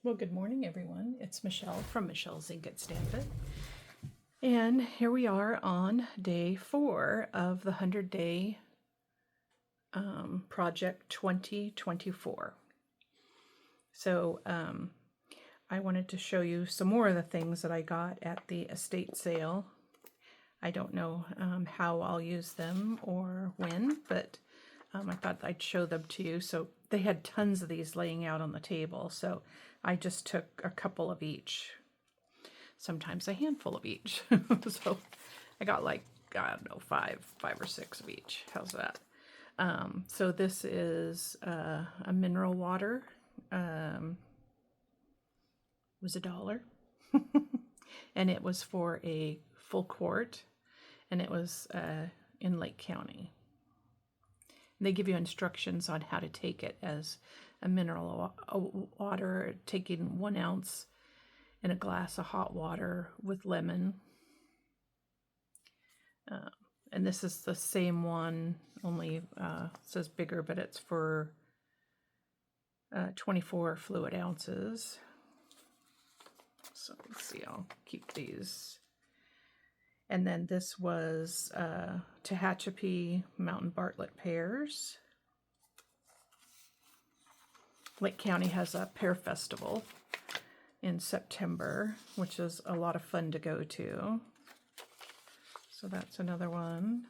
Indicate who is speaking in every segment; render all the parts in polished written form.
Speaker 1: Well, good morning, everyone. It's Michelle from Michelle's Ink at Stanford. And here we are on day 4 of the 100-day project 2024. So I wanted to show you some more of the things that I got at the estate sale. I don't know how I'll use them or when, but I thought I'd show them to you. So they had tons of these laying out on the table, so I just took a couple of each, sometimes a handful of each. So I got like, I don't know, five or six of each. How's that? So this is a mineral water. Was $1. And it was for a full quart, and it was in Lake County. They give you instructions on how to take it as a mineral water, taking 1 ounce in a glass of hot water with lemon. And this is the same one, only says bigger, but it's for 24 fluid ounces. So let's see, I'll keep these. And then this was Tehachapi Mountain Bartlett pears. Lake County has a pear festival in September, which is a lot of fun to go to. So that's another one.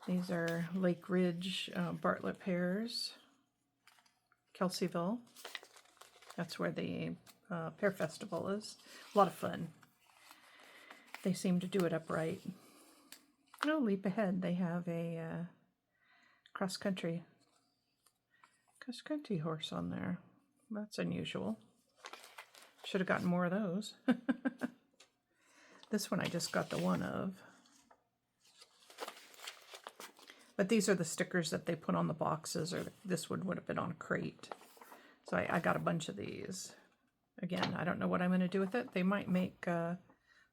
Speaker 1: These are Lake Ridge Bartlett pears, Kelseyville. That's where the pear festival is. A lot of fun. They seem to do it upright. Oh, leap ahead. They have a cross-country horse on there. That's unusual. Should have gotten more of those. This one I just got the one of. But these are the stickers that they put on the boxes, or this one would have been on a crate. So I got a bunch of these. Again, I don't know what I'm going to do with it. They might make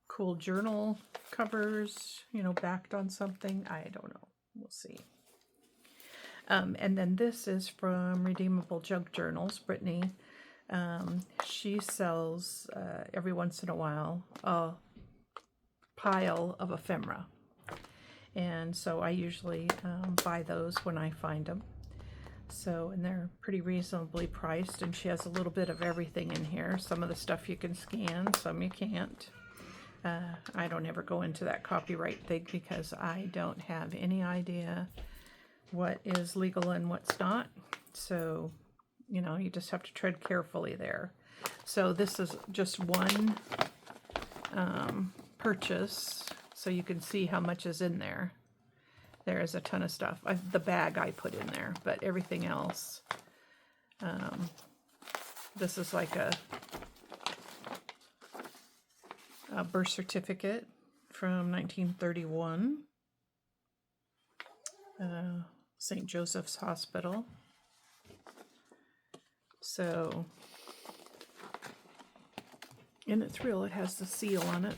Speaker 1: cool journal covers, you know, backed on something. I don't know. We'll see. And then this is from Redeemable Junk Journals. Brittany, she sells every once in a while a pile of ephemera. And so I usually buy those when I find them. So, and they're pretty reasonably priced, and she has a little bit of everything in here. Some of the stuff you can scan, some you can't. I don't ever go into that copyright thing because I don't have any idea what is legal and what's not. So, you know, you just have to tread carefully there. So this is just one purchase, so you can see how much is in there. There is a ton of stuff. The bag I put in there, but everything else. This is like a birth certificate from 1931. St. Joseph's Hospital. So, and it's real, it has the seal on it.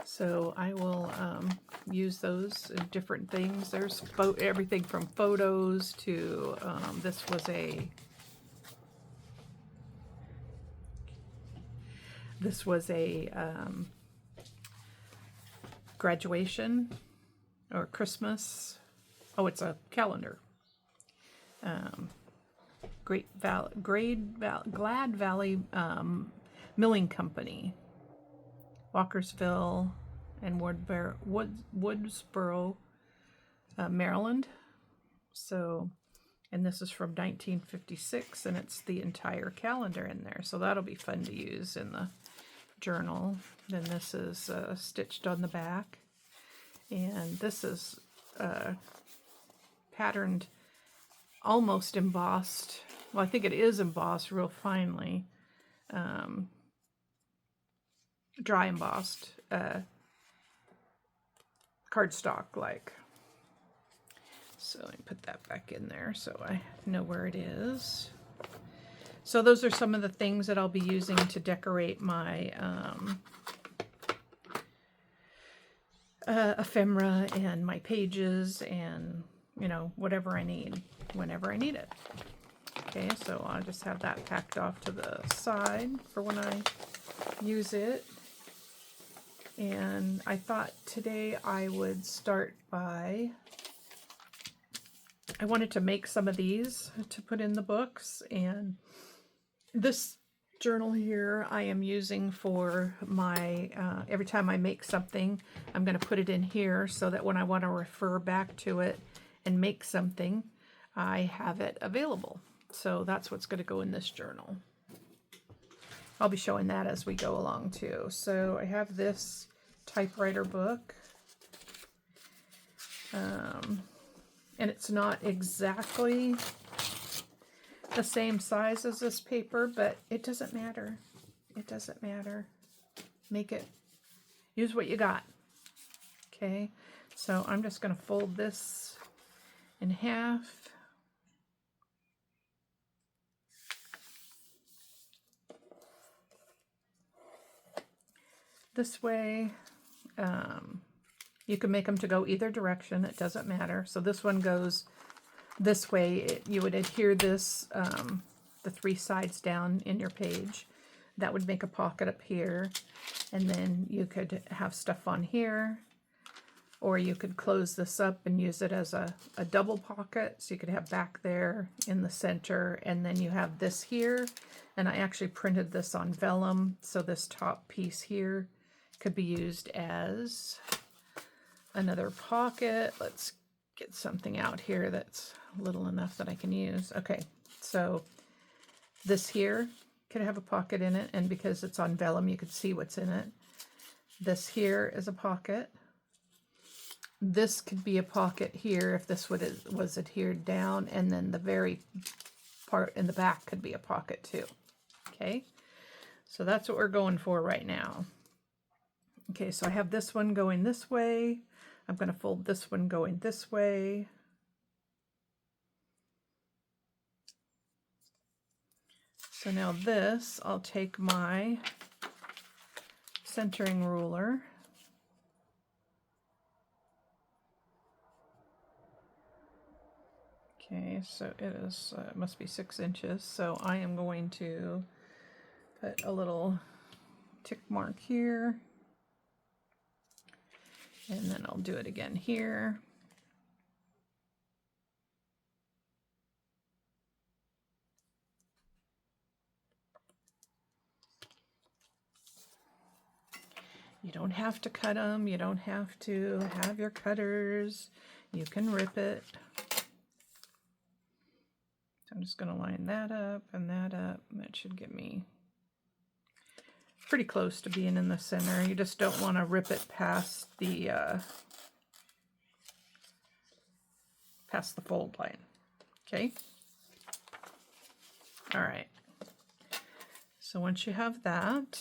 Speaker 1: So I will use those in different things. There's everything from photos to, this was a graduation or Christmas. Oh, it's a calendar. Glad Valley Milling Company, Walkersville and Woodsboro, Maryland. So, and this is from 1956, and it's the entire calendar in there. So that'll be fun to use in the journal. Then this is stitched on the back, and this is patterned, almost embossed. Well, I think it is embossed real finely, dry embossed cardstock like. So let me put that back in there so I know where it is. So those are some of the things that I'll be using to decorate my ephemera and my pages and you know, whatever I need whenever I need it. Okay, so I'll just have that packed off to the side for when I use it. And I thought today I would start by, I wanted to make some of these to put in the books, and this journal here I am using for my, every time I make something, I'm going to put it in here so that when I want to refer back to it and make something, I have it available. So that's what's going to go in this journal. I'll be showing that as we go along too. So I have this typewriter book. And it's not exactly the same size as this paper, but it doesn't matter. It doesn't matter. Make it, use what you got. Okay, so I'm just going to fold this in half. This way, you can make them to go either direction. It doesn't matter. So this one goes this way. You would adhere this, the three sides down in your page. That would make a pocket up here. And then you could have stuff on here. Or you could close this up and use it as a double pocket. So you could have back there in the center. And then you have this here. And I actually printed this on vellum. So this top piece here could be used as another pocket. Let's get something out here that's little enough that I can use. Okay, so this here could have a pocket in it, and because it's on vellum, you could see what's in it. This here is a pocket. This could be a pocket here if this was adhered down, and then the very part in the back could be a pocket too. Okay, so that's what we're going for right now. Okay, so I have this one going this way. I'm going to fold this one going this way. So now this, I'll take my centering ruler. Okay, so it is, it must be 6 inches. So I am going to put a little tick mark here. And then I'll do it again here. You don't have to cut them. You don't have to have your cutters. You can rip it. So I'm just going to line that up and that up. That should get me pretty close to being in the center. You just don't want to rip it past the fold line. Okay. All right. So once you have that,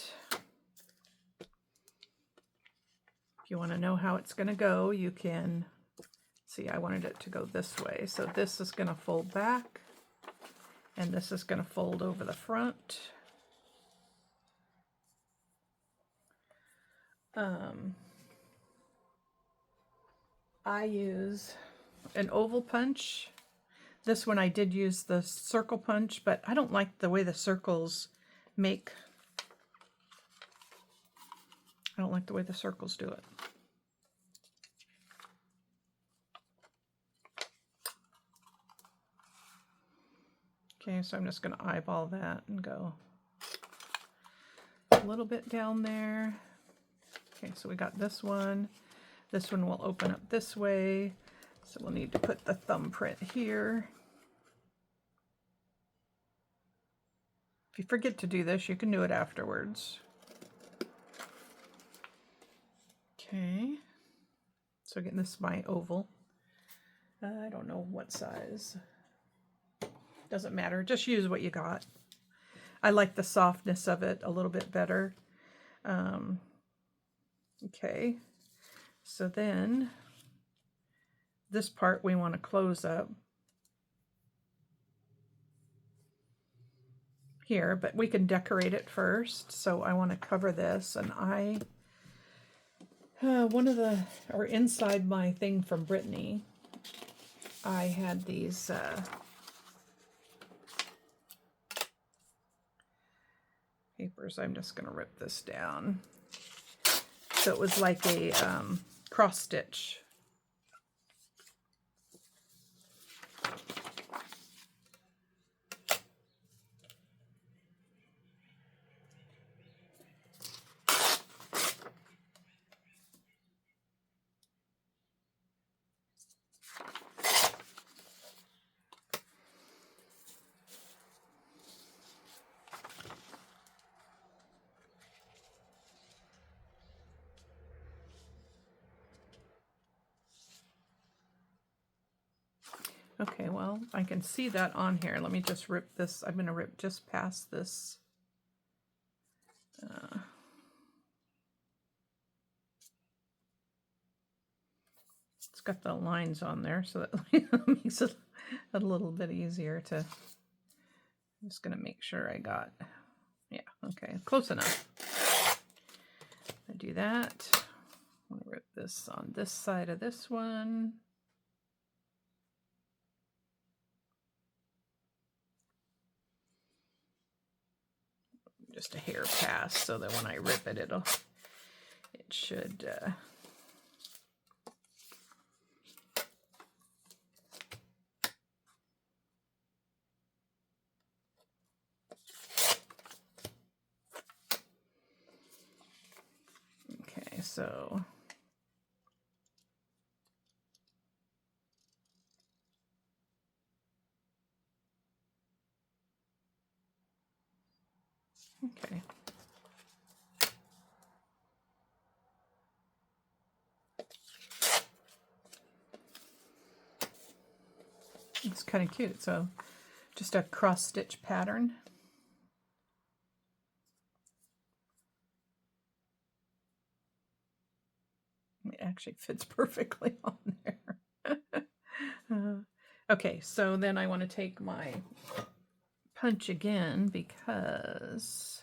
Speaker 1: if you want to know how it's going to go, you can see I wanted it to go this way. So this is going to fold back, and this is going to fold over the front. I use an oval punch. This one I did use the circle punch, but I don't like the way the circles make. I don't like the way the circles do it. Okay, so I'm just going to eyeball that and go a little bit down there. Okay, so we got this one. This one will open up this way. So we'll need to put the thumbprint here. If you forget to do this, you can do it afterwards. Okay. So again, this is my oval. I don't know what size. Doesn't matter. Just use what you got. I like the softness of it a little bit better. Okay. So then this part we want to close up here, but we can decorate it first. So I want to cover this, and one of the, or inside my thing from Brittany, I had these papers. I'm just going to rip this down. So it was like a cross stitch. Okay, well, I can see that on here. Let me just rip this. I'm going to rip just past this. It's got the lines on there, so that makes it a little bit easier to... I'm just going to make sure I got... Yeah, okay, close enough. I do that. I'm going to rip this on this side of this one. Just a hair pass so that when I rip it, it should okay, so okay. It's kind of cute. So just a cross stitch pattern. It actually fits perfectly on there. Okay, so then I want to take my punch again because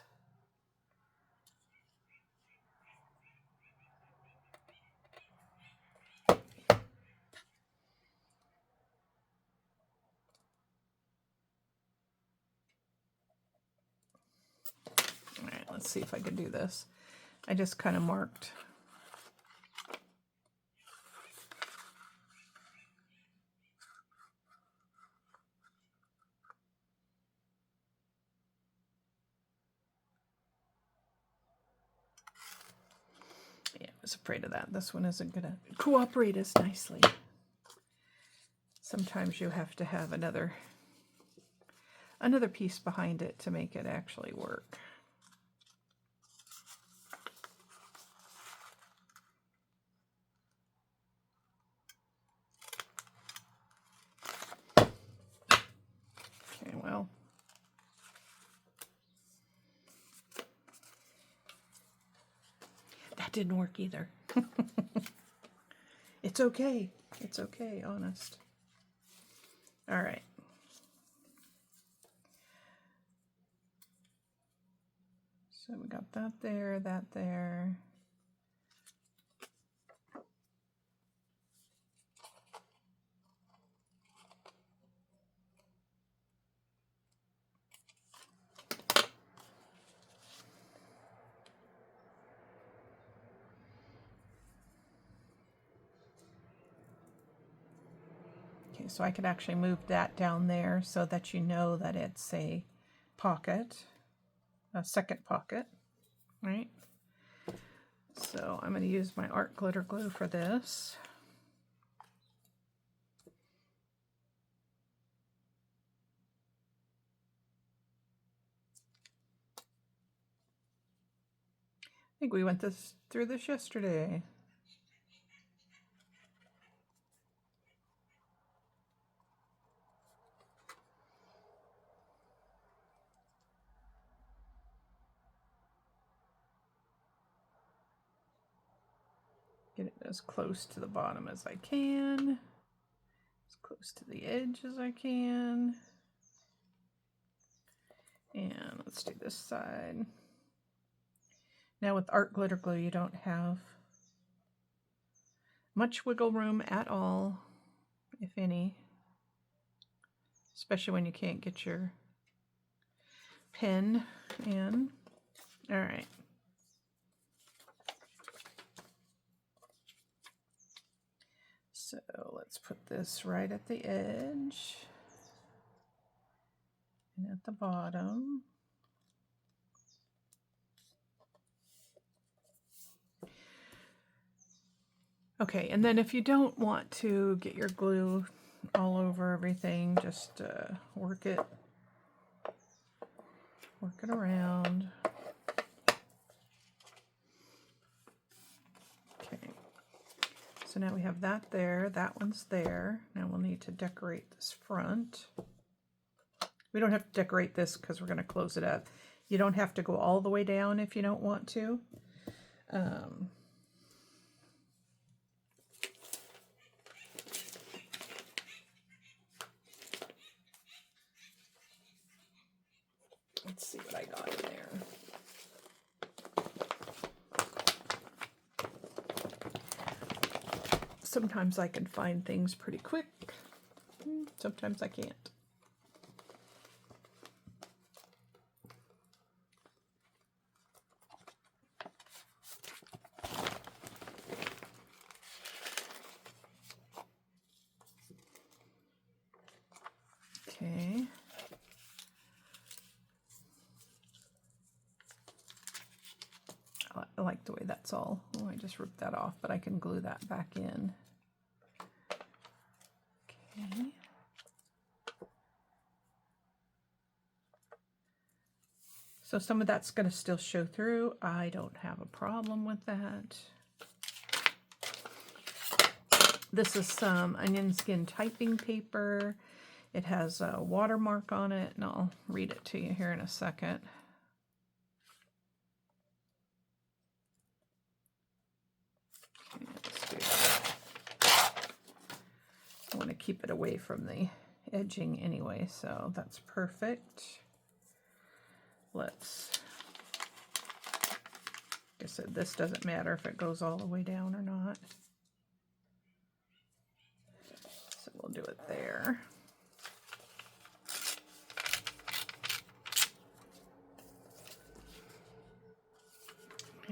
Speaker 1: all right, let's see if I can do this. I just kind of marked. Yeah, I was afraid of that. This one isn't going to cooperate as nicely. Sometimes you have to have another piece behind it to make it actually work. Okay, well, that didn't work either. It's okay. It's okay, honest. All right. So we got that there, that there. Okay, so I could actually move that down there so that you know that it's a pocket, a second pocket, right? So I'm going to use my art glitter glue for this. I think we went through this yesterday. Get it as close to the bottom as I can, as close to the edge as I can. And let's do this side. Now with art glitter glue, you don't have much wiggle room at all, if any. especially when you can't get your pen in. All right. So let's put this right at the edge and at the bottom. Okay, and then if you don't want to get your glue all over everything, just work it around. Okay, so now we have that there, that one's there. Now we'll need to decorate this front. We don't have to decorate this because we're going to close it up. You don't have to go all the way down if you don't want to. Let's see what I got in there. Sometimes I can find things pretty quick. Sometimes I can't. Okay. I like the way that's all. Oh, I just ripped that off, but I can glue that back in. Okay. So some of that's going to still show through. I don't have a problem with that. This is some onion skin typing paper. It has a watermark on it, and I'll read it to you here in a second. Okay, let's do that. I want to keep it away from the edging anyway, so that's perfect. Let's, like I said, this doesn't matter if it goes all the way down or not. So we'll do it there.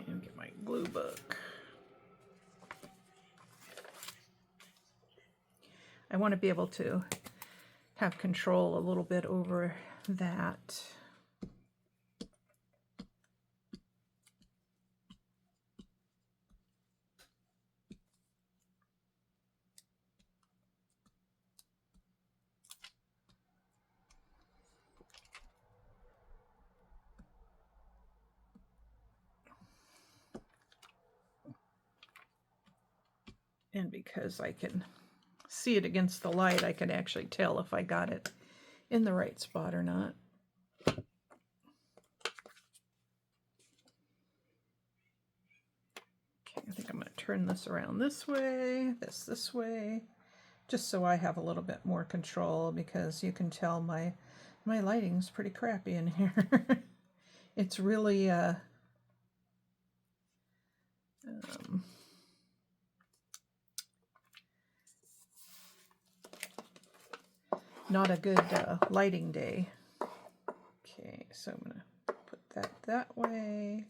Speaker 1: And get my glue book. I want to be able to have control a little bit over that. And because I can see it against the light, I can actually tell if I got it in the right spot or not. Okay, I think I'm going to turn this around this way, this way, just so I have a little bit more control, because you can tell my lighting's pretty crappy in here. It's really not a good lighting day. Okay, so I'm going to put that way.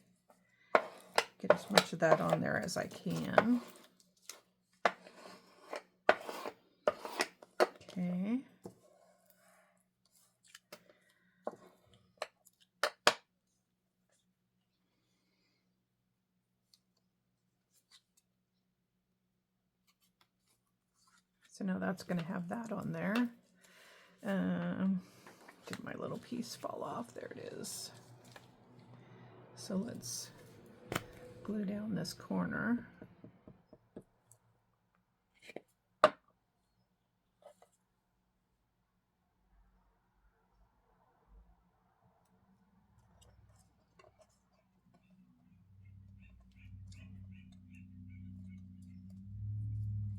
Speaker 1: Get as much of that on there as I can. Okay. So now that's going to have that on there. Did my little piece fall off? There it is. So let's glue down this corner.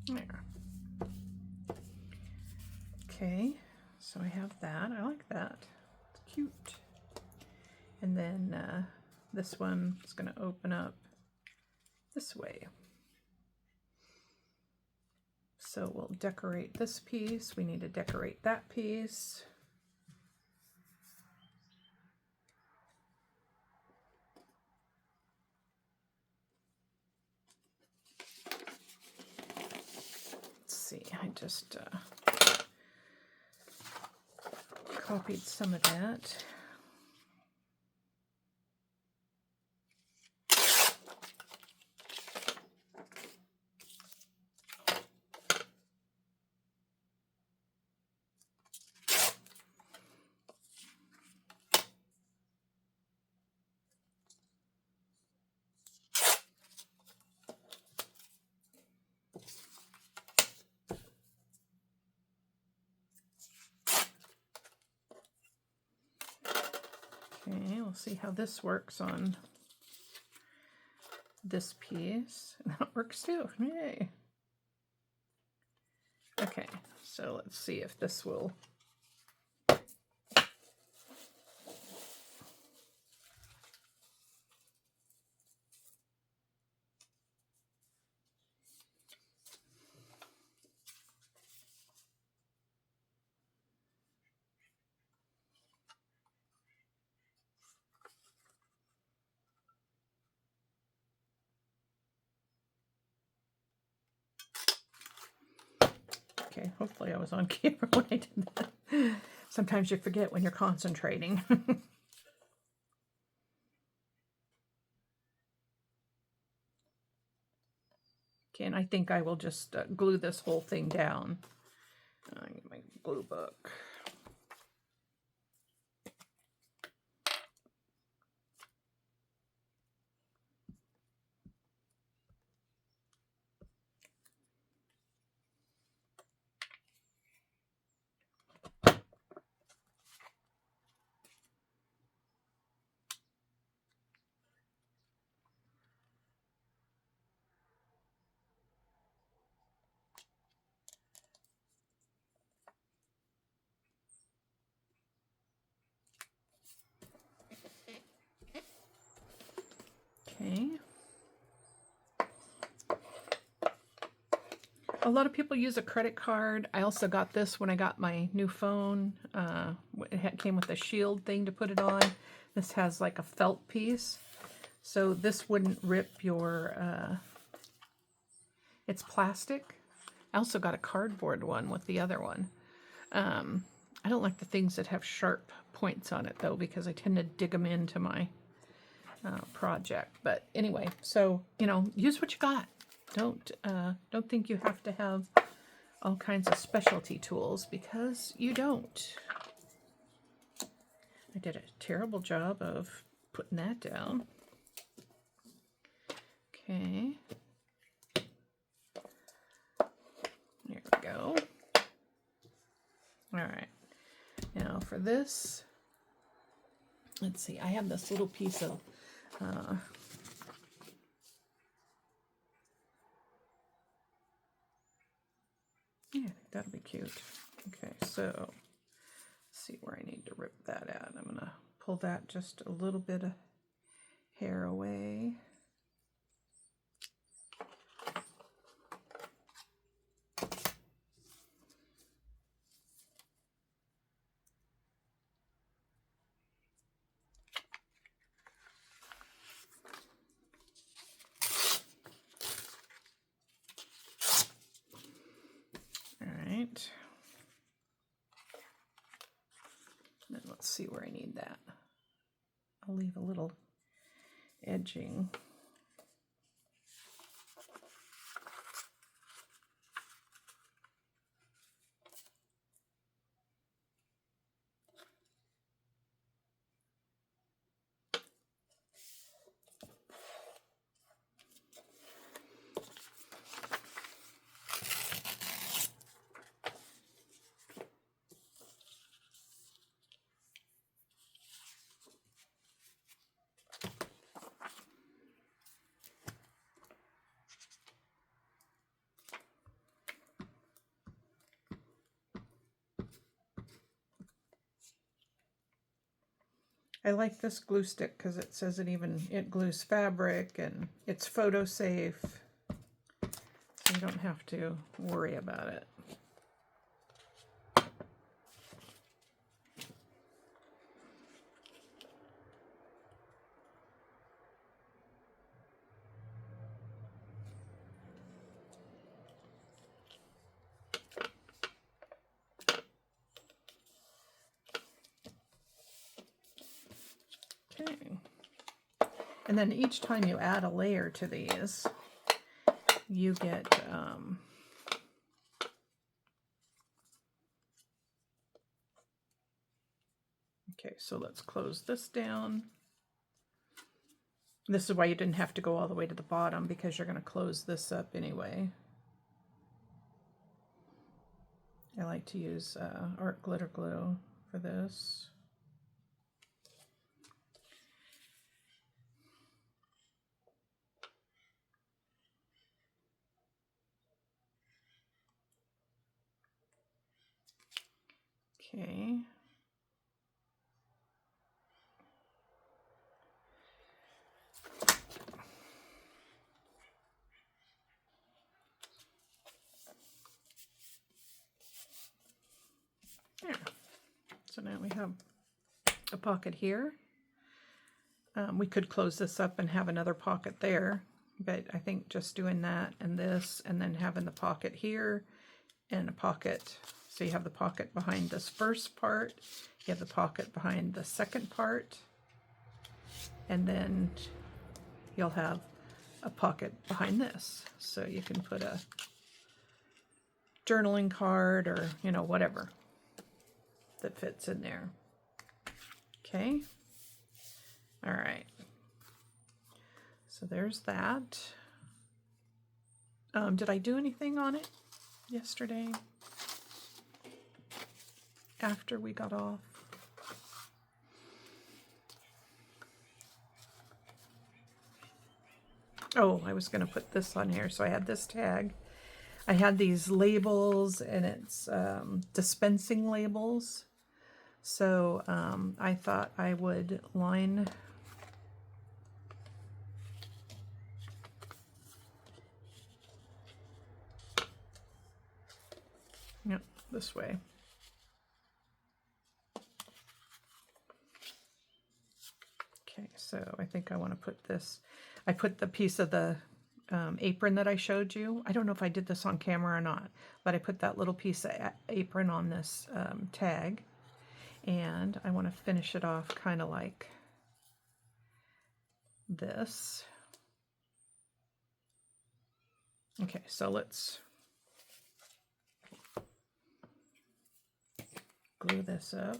Speaker 1: There. Okay, so I have that. I like that. It's cute. And then this one is going to open up this way. So we'll decorate this piece. We need to decorate that piece. see, I just copied some of that. Okay, we'll see how this works on this piece. That works too. Yay. Okay, so let's see if this will. Okay, hopefully I was on camera when I did that. Sometimes you forget when you're concentrating. Okay, and I think I will just glue this whole thing down. Get my glue book. Okay. A lot of people use a credit card. I also got this when I got my new phone. It came with a shield thing to put it on. This has like a felt piece. So this wouldn't rip your, it's plastic. I also got a cardboard one with the other one. I don't like the things that have sharp points on it though, because I tend to dig them into my project. But anyway, so, you know, use what you got. Don't think you have to have all kinds of specialty tools, because you don't. I did a terrible job of putting that down. Okay. There we go. All right. Now for this, let's see, I have this little piece of yeah, I think that'll be cute. Okay, so let's see where I need to rip that out. I'm gonna pull that just a little bit of hair away. Right. Then let's see where I need that. I'll leave a little edging. I like this glue stick because it says it glues fabric and it's photo safe, so you don't have to worry about it. And then each time you add a layer to these, you get okay, so let's close this down. This is why you didn't have to go all the way to the bottom, because you're going to close this up anyway. I like to use art glitter glue for this. Okay. There. So now we have a pocket here. We could close this up and have another pocket there, but I think just doing that and this, and then having the pocket here and a pocket. So you have the pocket behind this first part, you have the pocket behind the second part, and then you'll have a pocket behind this. So you can put a journaling card or, you know, whatever that fits in there. Okay. All right. So there's that. Did I do anything on it yesterday after we got off? Oh, I was going to put this on here. So I had this tag. I had these labels, and it's dispensing labels. So I thought I would line this way. Okay, so I think I want to put this. I put the piece of the apron that I showed you. I don't know if I did this on camera or not, but I put that little piece of apron on this tag, and I want to finish it off kind of like this. Okay, so let's glue this up.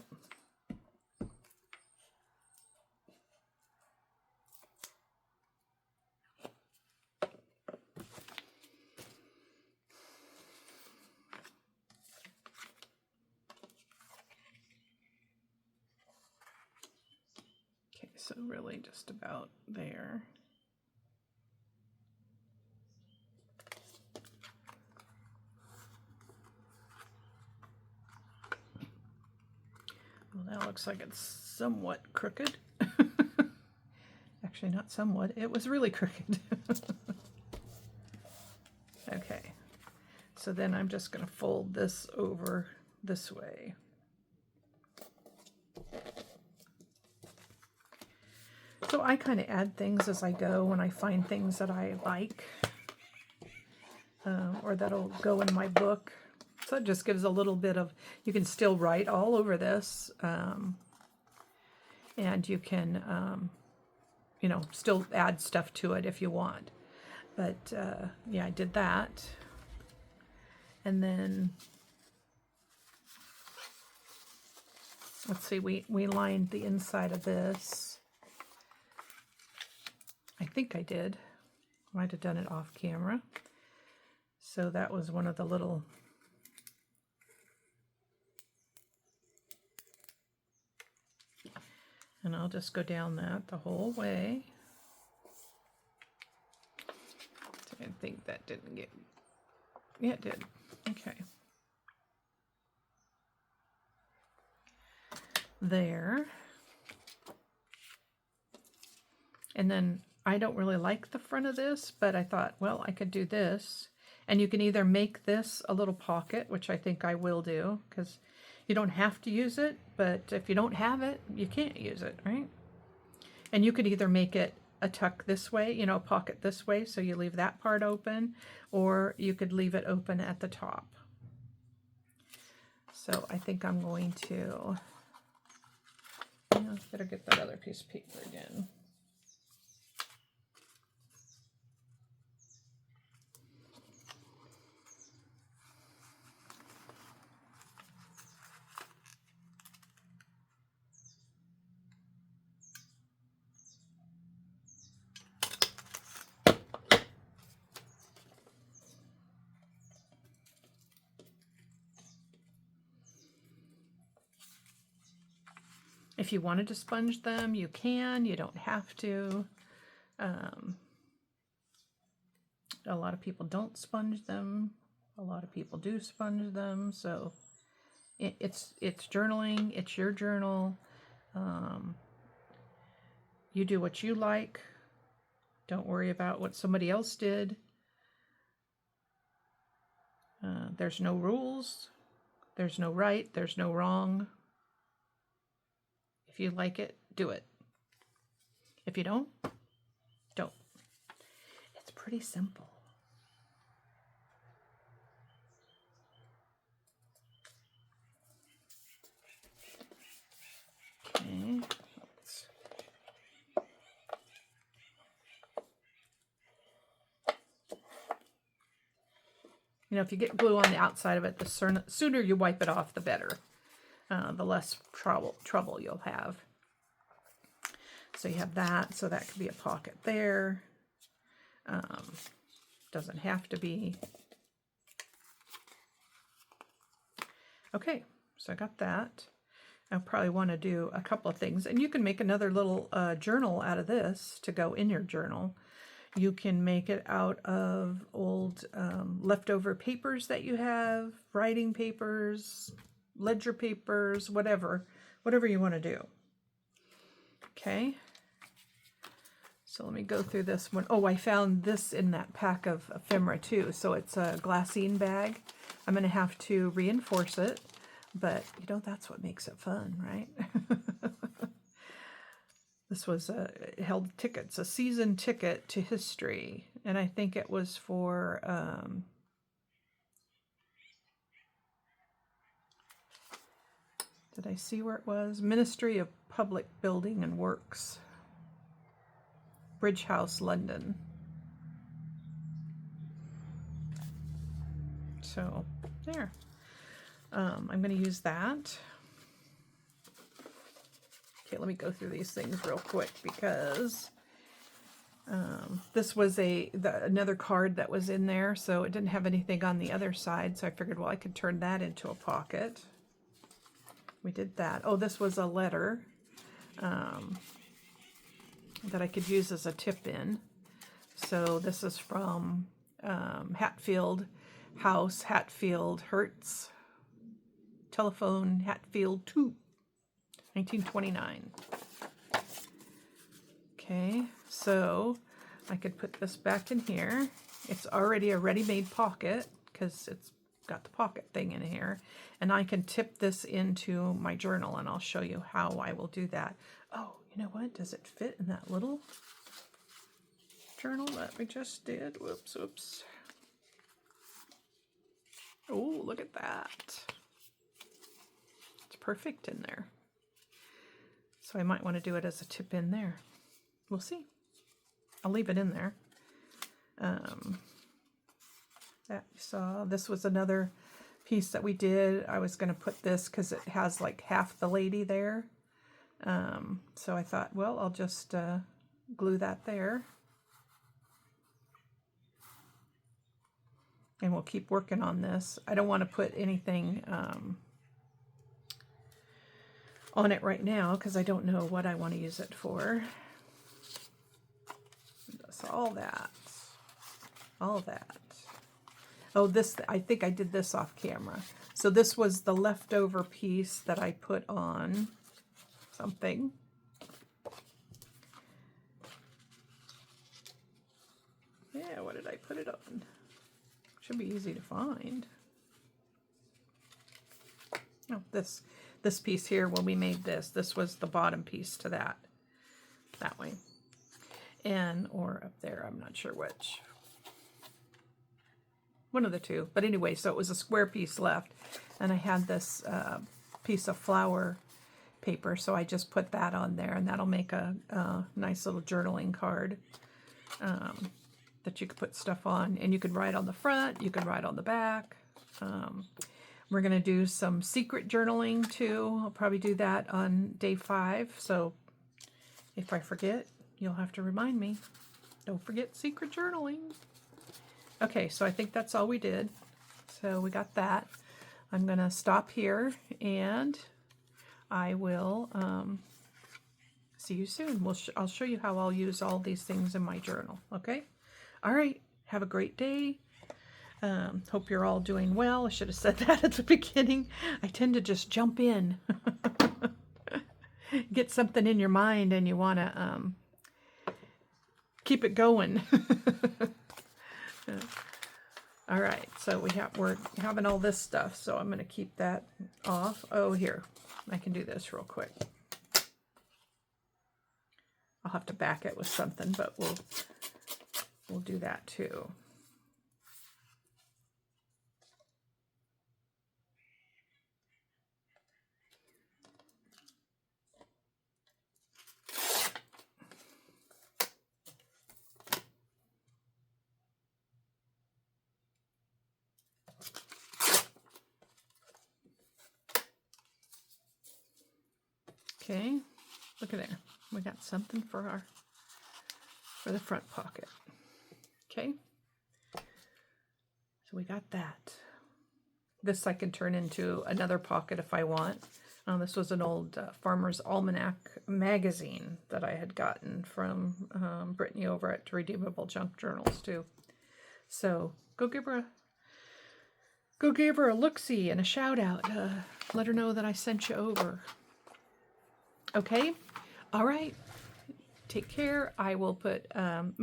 Speaker 1: Okay, so really just about there. Well, that looks like it's somewhat crooked. Actually, not somewhat. It was really crooked. Okay. So then I'm just going to fold this over this way. So I kind of add things as I go when I find things that I like, or that'll go in my book. So it just gives a little bit of, you can still write all over this, and you can, you know, still add stuff to it if you want. But yeah, I did that. And then, let's see, we lined the inside of this. I think I did. Might have done it off camera. So that was one of the little and I'll just go down that the whole way. I think that didn't get, yeah, it did. Okay. There. And then I don't really like the front of this, but I thought, well, I could do this. And you can either make this a little pocket, which I think I will do, because you don't have to use it, but if you don't have it, you can't use it, right? And you could either make it a tuck this way, you know, pocket this way, so you leave that part open, or you could leave it open at the top. So I think I'm going to, I better get that other piece of paper again. If you wanted to sponge them, you can. You don't have to. A lot of people don't sponge them. A lot of people do sponge them. So it's journaling. It's your journal. You do what you like. Don't worry about what somebody else did. There's no rules. There's no right. There's no wrong. If you like it, do it. If you don't, don't. It's pretty simple. Okay. You know, if you get glue on the outside of it, the sooner you wipe it off, the better. The less trouble you'll have. So you have that, so that could be a pocket there. Doesn't have to be. Okay, so I got that. I probably want to do a couple of things, and you can make another little journal out of this to go in your journal. You can make it out of old leftover papers that you have, writing papers, ledger papers, whatever you want to do. Okay. So let me go through this one. Oh, I found this in that pack of ephemera too. So it's a glassine bag. I'm going to have to reinforce it, but you know, that's what makes it fun, right? This was held tickets, a season ticket to history. And I think it was for, did I see where it was? Ministry of Public Building and Works. Bridge House, London. So, there. I'm going to use that. Okay, let me go through these things real quick because this was another card that was in there, so it didn't have anything on the other side, so I figured, well, I could turn that into a pocket. We did that. Oh, this was a letter that I could use as a tip in. So this is from Hatfield House, Hatfield Hertz, telephone Hatfield 2. 1929. Okay, so I could put this back in here. It's already a ready-made pocket because it's got the pocket thing in here. And I can tip this into my journal, and I'll show you how I will do that. Oh, you know what? Does it fit in that little journal that we just did? Whoops, whoops. Oh, look at that. It's perfect in there. So I might want to do it as a tip in there. We'll see. I'll leave it in there. That you saw. This was another piece that we did. I was going to put this because it has like half the lady there. So I thought, well, I'll just glue that there. And we'll keep working on this. I don't want to put anything on it right now because I don't know what I want to use it for. So all that. Oh, this, I think I did this off camera. So this was the leftover piece that I put on something. Yeah, what did I put it on? Should be easy to find. Oh, this piece here, when we made this was the bottom piece to that way. And, or up there, I'm not sure which. One of the two. But anyway, so it was a square piece left. And I had this piece of flower paper, so I just put that on there, and that'll make a nice little journaling card that you could put stuff on. And you could write on the front, you could write on the back. We're going to do some secret journaling too. I'll probably do that on day 5. So if I forget, you'll have to remind me. Don't forget secret journaling. Okay, so I think that's all we did. So we got that. I'm going to stop here, and I will see you soon. I'll show you how I'll use all these things in my journal. Okay? All right. Have a great day. Hope you're all doing well. I should have said that at the beginning. I tend to just jump in. Get something in your mind and you want to keep it going. All right, so we're having all this stuff, so I'm going to keep that off. Oh, here, I can do this real quick. I'll have to back it with something, but we'll do that too. Okay, look at there. We got something for the front pocket. Okay, so we got that. This I can turn into another pocket if I want. This was an old Farmer's Almanac magazine that I had gotten from Brittany over at Redeemable Junk Journals too. So go give her a look-see and a shout out. Let her know that I sent you over. Okay, all right. Take care. I will put,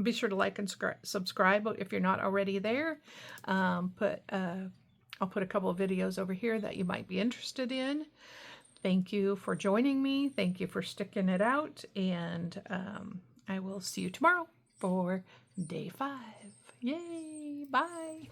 Speaker 1: be sure to like and subscribe if you're not already there. I'll put a couple of videos over here that you might be interested in. Thank you for joining me. Thank you for sticking it out. And I will see you tomorrow for day 5. Yay! Bye!